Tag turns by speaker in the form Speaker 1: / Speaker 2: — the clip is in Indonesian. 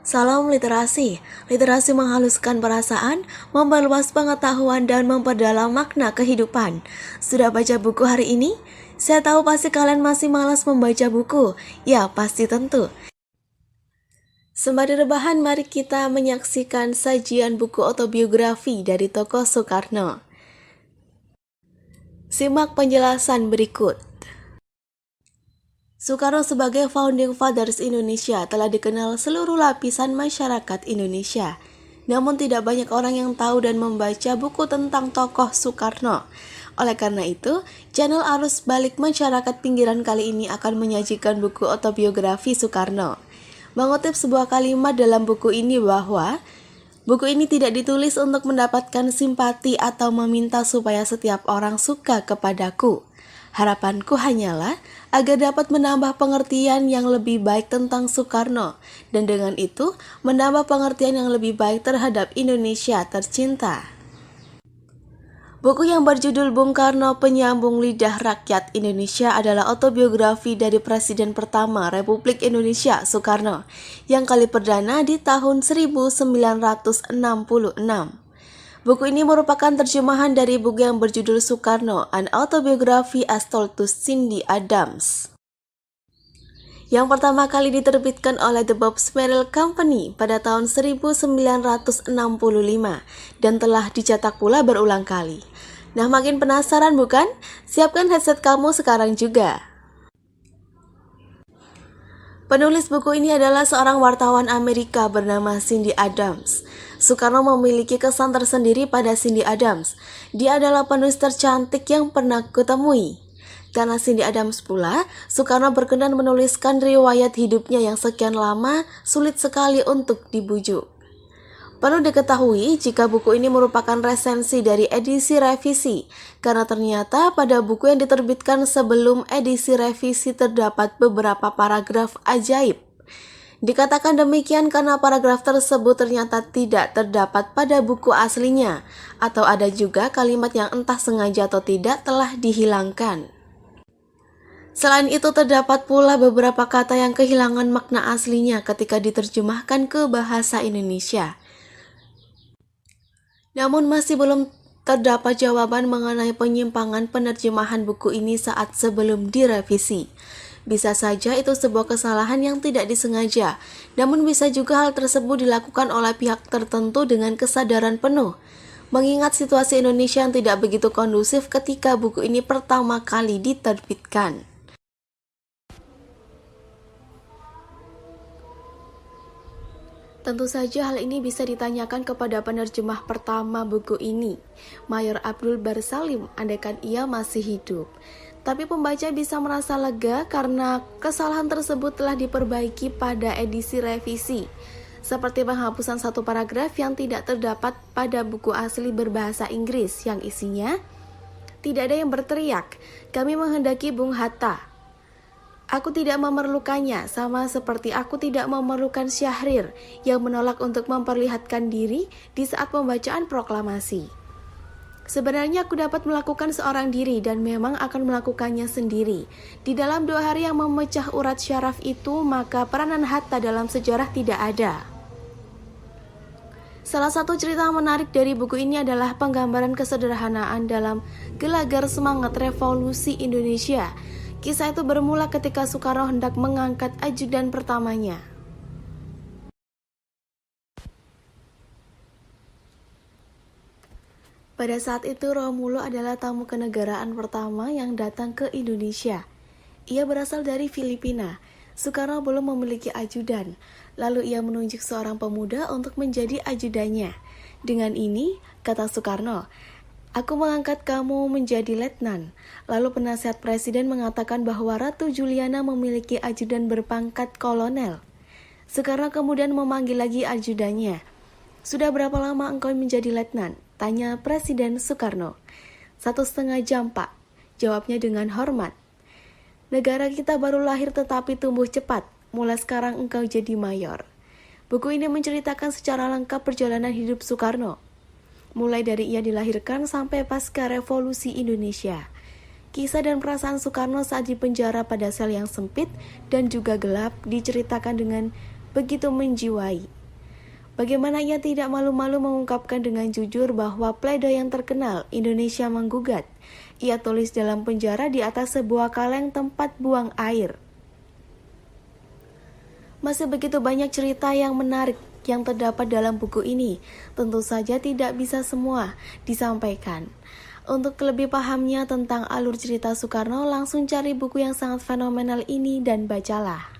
Speaker 1: Salam literasi. Literasi menghaluskan perasaan, memperluas pengetahuan, dan memperdalam makna kehidupan. Sudah baca buku hari ini? Saya tahu pasti kalian masih malas membaca buku. Ya, pasti tentu. Sembari rebahan, mari kita menyaksikan sajian buku autobiografi dari tokoh Soekarno. Simak penjelasan berikut. Soekarno sebagai Founding Fathers Indonesia telah dikenal seluruh lapisan masyarakat Indonesia. Namun tidak banyak orang yang tahu dan membaca buku tentang tokoh Soekarno. Oleh karena itu, channel Arus Balik Masyarakat Pinggiran kali ini akan menyajikan buku autobiografi Soekarno. Mengutip sebuah kalimat dalam buku ini bahwa buku ini tidak ditulis untuk mendapatkan simpati atau meminta supaya setiap orang suka kepadaku. Harapanku hanyalah agar dapat menambah pengertian yang lebih baik tentang Soekarno, dan dengan itu menambah pengertian yang lebih baik terhadap Indonesia tercinta. Buku yang berjudul Bung Karno Penyambung Lidah Rakyat Indonesia adalah autobiografi dari Presiden pertama Republik Indonesia, Soekarno, yang kali perdana di tahun 1966. Buku ini merupakan terjemahan dari buku yang berjudul Soekarno, An Autobiography as Told to Cindy Adams, yang pertama kali diterbitkan oleh The Bob Merrill Company pada tahun 1965 dan telah dicetak pula berulang kali. Nah, makin penasaran bukan? Siapkan headset kamu sekarang juga. Penulis buku ini adalah seorang wartawan Amerika bernama Cindy Adams. Soekarno memiliki kesan tersendiri pada Cindy Adams. Dia adalah penulis tercantik yang pernah kutemui. Karena Cindy Adams pula, Soekarno berkenan menuliskan riwayat hidupnya yang sekian lama sulit sekali untuk dibujuk. Perlu diketahui jika buku ini merupakan resensi dari edisi revisi, karena ternyata pada buku yang diterbitkan sebelum edisi revisi terdapat beberapa paragraf ajaib. Dikatakan demikian karena paragraf tersebut ternyata tidak terdapat pada buku aslinya, atau ada juga kalimat yang entah sengaja atau tidak telah dihilangkan. Selain itu terdapat pula beberapa kata yang kehilangan makna aslinya ketika diterjemahkan ke bahasa Indonesia. Namun masih belum terdapat jawaban mengenai penyimpangan penerjemahan buku ini saat sebelum direvisi. Bisa saja itu sebuah kesalahan yang tidak disengaja, namun bisa juga hal tersebut dilakukan oleh pihak tertentu dengan kesadaran penuh. Mengingat situasi Indonesia yang tidak begitu kondusif ketika buku ini pertama kali diterbitkan. Tentu saja hal ini bisa ditanyakan kepada penerjemah pertama buku ini, Mayor Abdul Bar Salim, andaikan ia masih hidup. Tapi pembaca bisa merasa lega karena kesalahan tersebut telah diperbaiki pada edisi revisi, seperti penghapusan satu paragraf yang tidak terdapat pada buku asli berbahasa Inggris yang isinya, tidak ada yang berteriak, kami menghendaki Bung Hatta. Aku tidak memerlukannya, sama seperti aku tidak memerlukan Syahrir yang menolak untuk memperlihatkan diri di saat pembacaan proklamasi. Sebenarnya aku dapat melakukan seorang diri dan memang akan melakukannya sendiri. Di dalam 2 hari yang memecah urat syaraf itu, maka peranan Hatta dalam sejarah tidak ada. Salah satu cerita menarik dari buku ini adalah penggambaran kesederhanaan dalam gelagar semangat revolusi Indonesia. Kisah itu bermula ketika Soekarno hendak mengangkat ajudan pertamanya. Pada saat itu Romulo adalah tamu kenegaraan pertama yang datang ke Indonesia. Ia berasal dari Filipina. Soekarno belum memiliki ajudan, lalu ia menunjuk seorang pemuda untuk menjadi ajudannya. Dengan ini, kata Soekarno, aku mengangkat kamu menjadi letnan. Lalu penasihat presiden mengatakan bahwa Ratu Juliana memiliki ajudan berpangkat kolonel. Soekarno kemudian memanggil lagi ajudannya. Sudah berapa lama engkau menjadi letnan? Tanya Presiden Soekarno. 1,5 jam, Pak. Jawabnya dengan hormat. Negara kita baru lahir tetapi tumbuh cepat. Mulai sekarang engkau jadi mayor. Buku ini menceritakan secara lengkap perjalanan hidup Soekarno, mulai dari ia dilahirkan sampai pasca revolusi Indonesia. Kisah dan perasaan Soekarno saat di penjara pada sel yang sempit dan juga gelap diceritakan dengan begitu menjiwai. Bagaimana ia tidak malu-malu mengungkapkan dengan jujur bahwa pledoi yang terkenal Indonesia menggugat. Ia tulis dalam penjara di atas sebuah kaleng tempat buang air. Masih begitu banyak cerita yang menarik yang terdapat dalam buku ini. Tentu saja tidak bisa semua disampaikan. Untuk lebih pahamnya tentang alur cerita Soekarno, langsung cari buku yang sangat fenomenal ini dan bacalah.